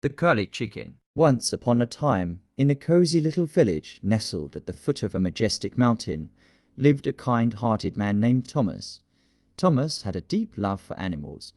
The Curly Chicken. Once upon a time, in a cozy little village nestled at the foot of a majestic mountain, lived a kind-hearted man named Thomas. Thomas had a deep love for animals,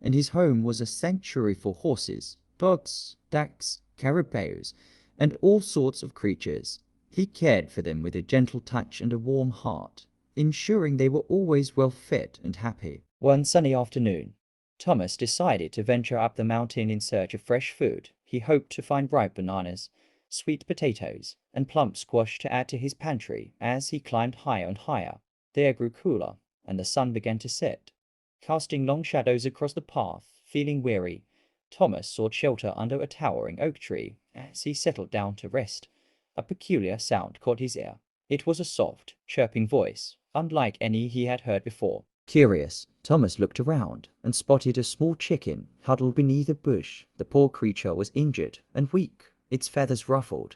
and his home was a sanctuary for horses, dogs, ducks, caribous, and all sorts of creatures. He cared for them with a gentle touch and a warm heart, ensuring they were always well fed and happy. One sunny afternoon, Thomas decided to venture up the mountain in search of fresh food. He hoped to find ripe bananas, sweet potatoes, and plump squash to add to his pantry. As he climbed higher and higher, the air grew cooler, and the sun began to set, casting long shadows across the path. Feeling weary, Thomas sought shelter under a towering oak tree. As he settled down to rest, a peculiar sound caught his ear. It was a soft, chirping voice, unlike any he had heard before. Curious, Thomas looked around and spotted a small chicken huddled beneath a bush. The poor creature was injured and weak, its feathers ruffled,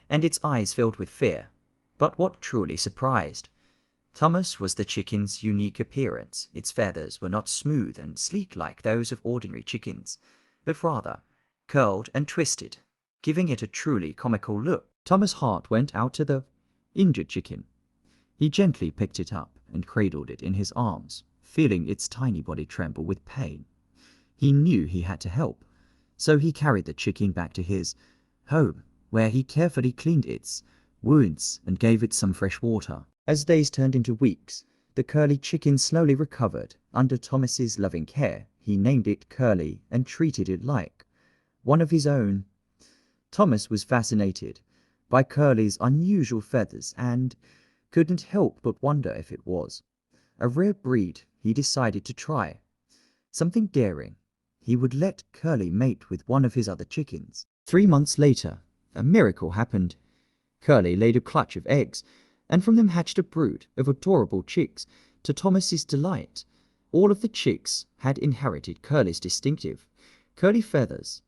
and its eyes filled with fear. But what truly surprised Thomas was the chicken's unique appearance. Its feathers were not smooth and sleek like those of ordinary chickens, but rather curled and twisted, giving it a truly comical look. Thomas' heart went out to the injured chicken. He gently picked it up and cradled it in his arms, feeling its tiny body tremble with pain. He knew he had to help, so he carried the chicken back to his home, where he carefully cleaned its wounds and gave it some fresh water. As days turned into weeks, the Curly Chicken slowly recovered. Under Thomas's loving care, he named it Curly and treated it like one of his own. Thomas was fascinated by Curly's unusual feathers and couldn't help but wonder if it was a rare breed he decided to try. Something daring. He would let Curly mate with one of his other chickens. 3 months later, a miracle happened. Curly laid a clutch of eggs, and from them hatched a brood of adorable chicks. To Thomas's delight, all of the chicks had inherited Curly's distinctive curly feathers.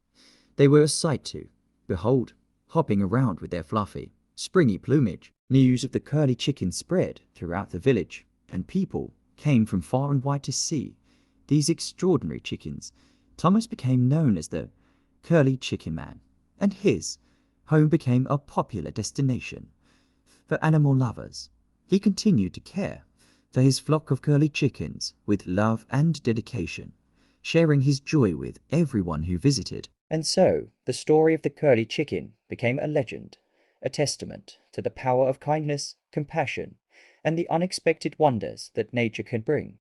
They were a sight to behold, hopping around with their fluffy, springy plumage. News of the Curly Chicken spread throughout the village, and people came from far and wide to see these extraordinary chickens. Thomas became known as the Curly Chicken Man, and his home became a popular destination for animal lovers. He continued to care for his flock of curly chickens with love and dedication, sharing his joy with everyone who visited. And so, the story of the Curly Chicken became a legend, a testament to the power of kindness, compassion, and the unexpected wonders that nature can bring.